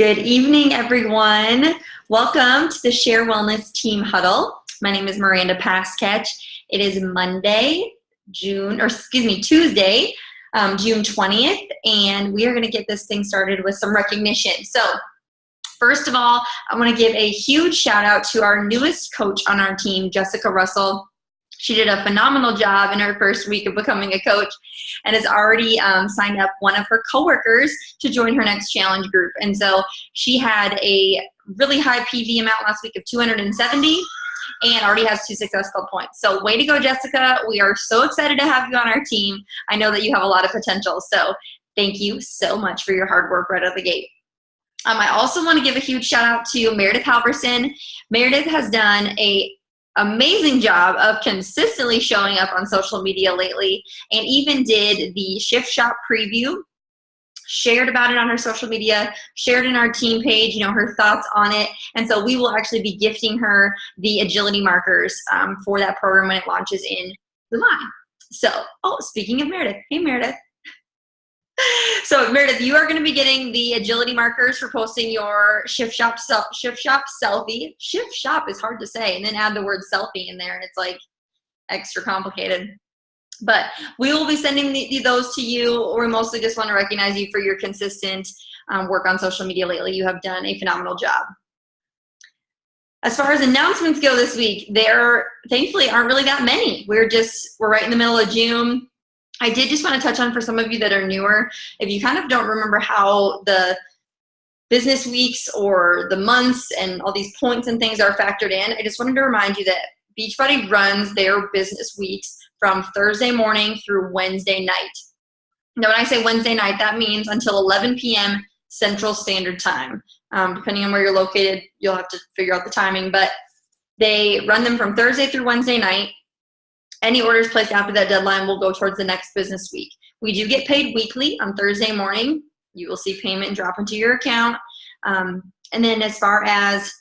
Good evening, everyone. Welcome to the Share Wellness Team Huddle. My name is Miranda Pasketch. It is Tuesday, June 20th, and we are going to get this thing started with some recognition. So, first of all, I want to give a huge shout out to our newest coach on our team, Jessica Russell. She did a phenomenal job in her first week of becoming a coach and has already signed up one of her coworkers to join her next challenge group. And so she had a really high PV amount last week of 270 and already has 2 Success Club points. So way to go, Jessica. We are so excited to have you on our team. I know that you have a lot of potential. So thank you so much for your hard work right out of the gate. I also want to give a huge shout out to Meredith Halverson. Meredith has done an amazing job of consistently showing up on social media lately, and even did the Shift Shop preview, shared about it on her social media, shared in our team page, her thoughts on it. And so we will actually be gifting her the agility markers for that program when it launches in July. So, speaking of Meredith, hey Meredith. So Meredith, you are going to be getting the agility markers for posting your Shift Shop selfie. Shift Shop is hard to say, and then add the word selfie in there, and it's like extra complicated. But we will be sending those to you. We mostly just want to recognize you for your consistent work on social media lately. You have done a phenomenal job. As far as announcements go this week, there thankfully aren't really that many. We're right in the middle of June. I did just want to touch on, for some of you that are newer, if you kind of don't remember how the business weeks or the months and all these points and things are factored in, I just wanted to remind you that Beachbody runs their business weeks from Thursday morning through Wednesday night. Now, when I say Wednesday night, that means until 11 p.m. Central Standard Time. Depending on where you're located, you'll have to figure out the timing, but they run them from Thursday through Wednesday night. Any orders placed after that deadline will go towards the next business week. We do get paid weekly on Thursday morning. You will see payment drop into your account. And then as far as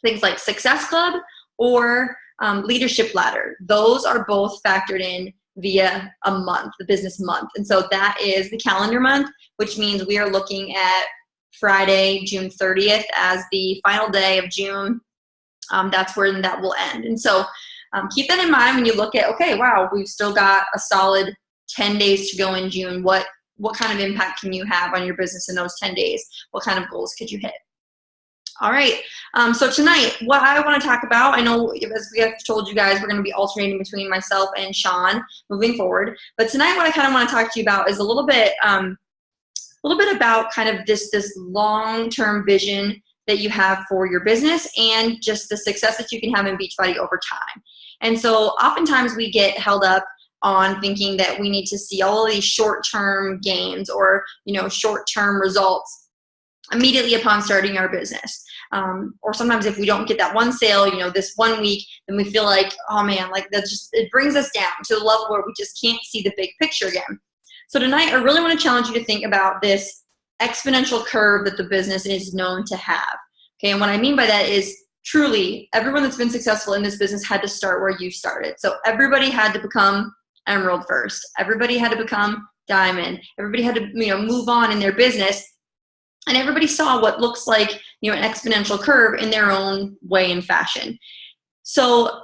things like Success Club or Leadership Ladder, those are both factored in via a month, the business month. And so that is the calendar month, which means we are looking at Friday, June 30th as the final day of June. That's where that will end. And so keep that in mind when you look at, okay, wow, we've still got a solid 10 days to go in June. What kind of impact can you have on your business in those 10 days? What kind of goals could you hit? All right, so tonight, what I want to talk about, I know as we have told you guys, we're going to be alternating between myself and Sean moving forward. But tonight, what I kind of want to talk to you about is a little bit about kind of this long-term vision that you have for your business and just the success that you can have in Beachbody over time. And so oftentimes we get held up on thinking that we need to see all of these short-term gains or, short-term results immediately upon starting our business. Or sometimes if we don't get that one sale, this 1 week, then we feel like, oh man, like it brings us down to the level where we just can't see the big picture again. So tonight, I really want to challenge you to think about this exponential curve that the business is known to have. Okay, and what I mean by that is truly everyone that's been successful in this business had to start where you started. So everybody had to become Emerald first. Everybody had to become Diamond. Everybody had to move on in their business, and everybody saw what looks like an exponential curve in their own way and fashion. So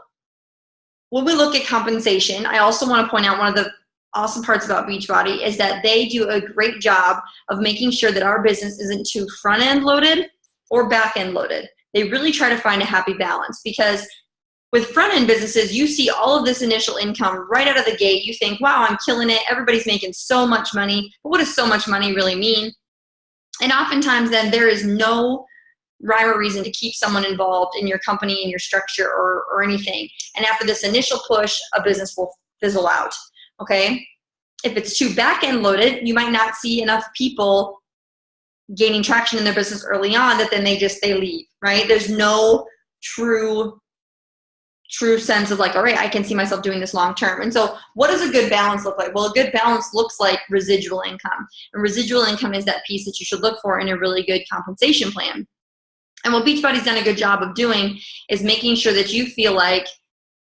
when we look at compensation, I also want to point out one of the awesome parts about Beachbody is that they do a great job of making sure that our business isn't too front-end loaded or back-end loaded. They really try to find a happy balance, because with front-end businesses, you see all of this initial income right out of the gate. You think, wow, I'm killing it. Everybody's making so much money. But what does so much money really mean? And oftentimes then there is no rhyme or reason to keep someone involved in your company, in your structure, or anything. And after this initial push, a business will fizzle out. Okay, if it's too back-end loaded, you might not see enough people gaining traction in their business early on that then they leave, right? There's no true sense of like, all right, I can see myself doing this long term. And so what does a good balance look like? Well, a good balance looks like residual income. And residual income is that piece that you should look for in a really good compensation plan. And what Beachbody's done a good job of doing is making sure that you feel like,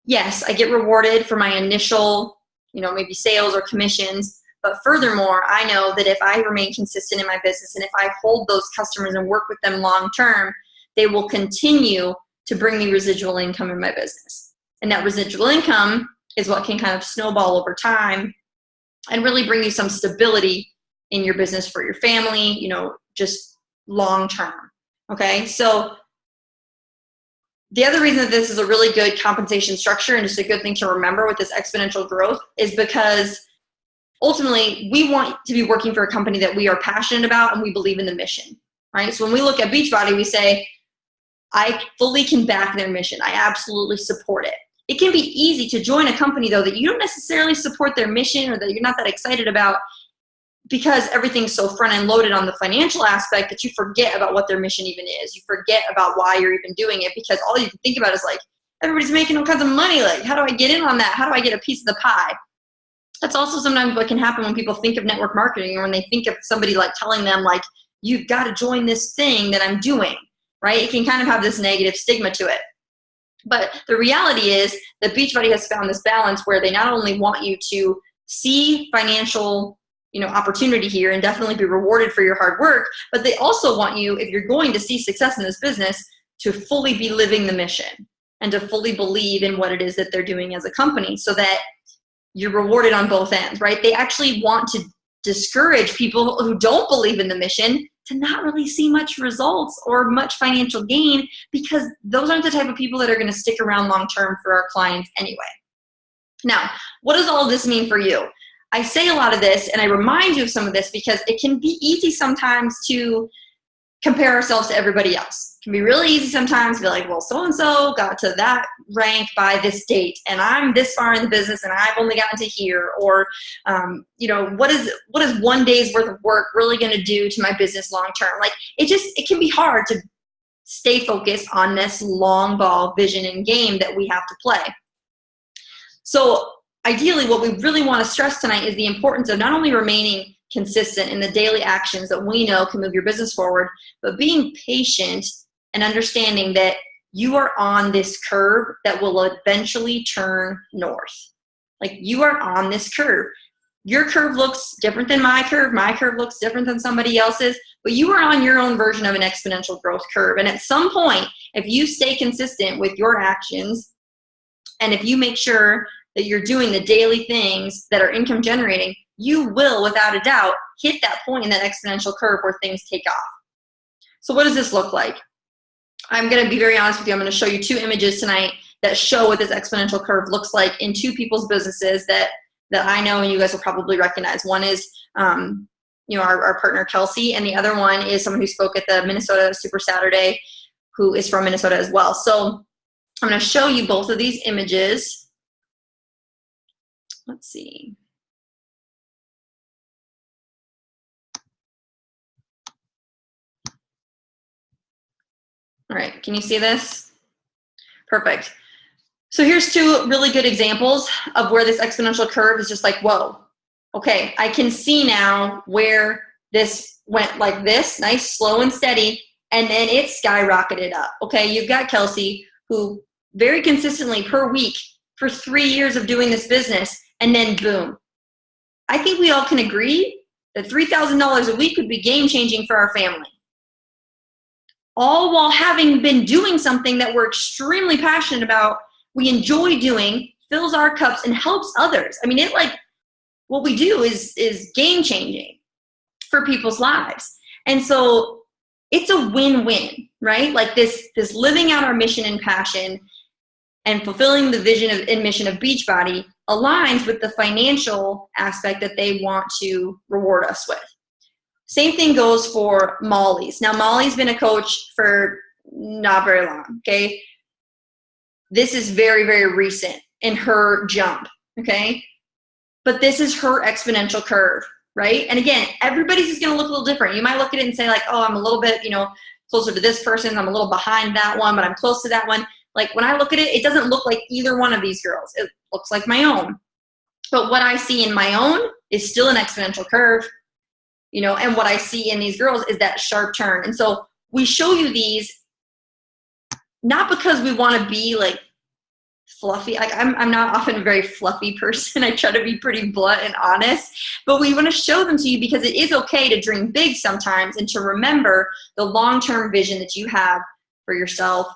yes, I get rewarded for my initial maybe sales or commissions, But furthermore, I know that if I remain consistent in my business and if I hold those customers and work with them long term, they will continue to bring me residual income in my business. And that residual income is what can kind of snowball over time and really bring you some stability in your business for your family, you know, just long term. Okay, so the other reason that this is a really good compensation structure and just a good thing to remember with this exponential growth is because ultimately we want to be working for a company that we are passionate about and we believe in the mission, right? So when we look at Beachbody, we say, I fully can back their mission. I absolutely support it. It can be easy to join a company though that you don't necessarily support their mission or that you're not that excited about because everything's so front end loaded on the financial aspect that you forget about what their mission even is. You forget about why you're even doing it because all you can think about is like, everybody's making all kinds of money. Like, how do I get in on that? How do I get a piece of the pie? That's also sometimes what can happen when people think of network marketing or when they think of somebody like telling them like, you've got to join this thing that I'm doing, right? It can kind of have this negative stigma to it. But the reality is that Beachbody has found this balance where they not only want you to see financial opportunity here and definitely be rewarded for your hard work, but they also want you, if you're going to see success in this business, to fully be living the mission and to fully believe in what it is that they're doing as a company so that you're rewarded on both ends, right? They actually want to discourage people who don't believe in the mission to not really see much results or much financial gain because those aren't the type of people that are going to stick around long term for our clients anyway. Now, what does all of this mean for you? I say a lot of this and I remind you of some of this because it can be easy sometimes to compare ourselves to everybody else. It can be really easy sometimes to be like, well, so-and-so got to that rank by this date and I'm this far in the business and I've only gotten to here. Or, what is one day's worth of work really going to do to my business long term? Like it can be hard to stay focused on this long ball vision and game that we have to play. So ideally, what we really want to stress tonight is the importance of not only remaining consistent in the daily actions that we know can move your business forward, but being patient and understanding that you are on this curve that will eventually turn north. Like you are on this curve. Your curve looks different than my curve. My curve looks different than somebody else's, but you are on your own version of an exponential growth curve. And at some point, if you stay consistent with your actions, and if you make sure that you're doing the daily things that are income generating, you will, without a doubt, hit that point in that exponential curve where things take off. So what does this look like? I'm going to be very honest with you. I'm going to show you two images tonight that show what this exponential curve looks like in two people's businesses that I know and you guys will probably recognize. One is our partner Kelsey, and the other one is someone who spoke at the Minnesota Super Saturday who is from Minnesota as well. So I'm going to show you both of these images. Let's see. All right, can you see this? Perfect. So here's two really good examples of where this exponential curve is just like, whoa, okay, I can see now where this went like this, nice, slow and steady, and then it skyrocketed up. Okay, you've got Kelsey who very consistently per week for 3 years of doing this business, and then boom. I think we all can agree that $3,000 a week would be game-changing for our family. All while having been doing something that we're extremely passionate about, we enjoy doing, fills our cups, and helps others. I mean, what we do is game-changing for people's lives. And so it's a win-win, right? Like this living out our mission and passion and fulfilling the vision and mission of Beachbody aligns with the financial aspect that they want to reward us with. Same thing goes for Molly's. Now, Molly's been a coach for not very long, okay? This is very, very recent in her jump, okay? But this is her exponential curve, right? And again, everybody's is going to look a little different. You might look at it and say like, oh, I'm a little bit, closer to this person. I'm a little behind that one, but I'm close to that one. Like when I look at it, it doesn't look like either one of these girls. It looks like my own. But what I see in my own is still an exponential curve, and what I see in these girls is that sharp turn. And so we show you these not because we want to be like fluffy. Like I'm not often a very fluffy person. I try to be pretty blunt and honest, but we want to show them to you because it is okay to dream big sometimes and to remember the long-term vision that you have for yourself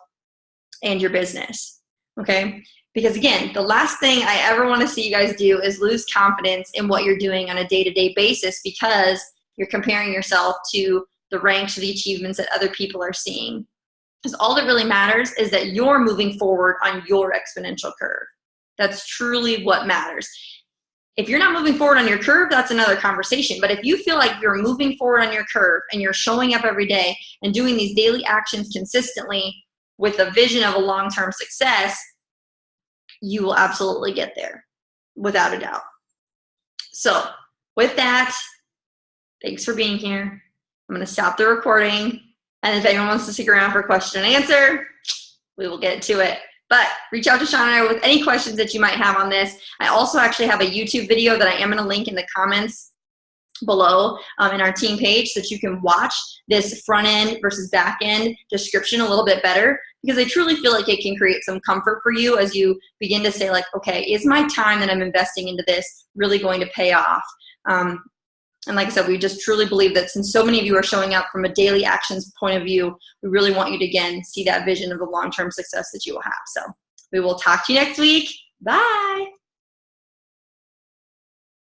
and your business. Okay? Because again, the last thing I ever want to see you guys do is lose confidence in what you're doing on a day-to-day basis because you're comparing yourself to the ranks or the achievements that other people are seeing. Because all that really matters is that you're moving forward on your exponential curve. That's truly what matters. If you're not moving forward on your curve, that's another conversation. But if you feel like you're moving forward on your curve and you're showing up every day and doing these daily actions consistently with a vision of a long-term success, you will absolutely get there, without a doubt. So with that, thanks for being here. I'm going to stop the recording. And if anyone wants to stick around for question and answer, we will get to it. But reach out to Sean and I with any questions that you might have on this. I also actually have a YouTube video that I am going to link in the comments below in our team page so that you can watch this front end versus back end description a little bit better, because I truly feel like it can create some comfort for you as you begin to say like, okay, is my time that I'm investing into this really going to pay off? And like I said, we just truly believe that since so many of you are showing up from a daily actions point of view, we really want you to, again, see that vision of the long-term success that you will have. So we will talk to you next week. Bye.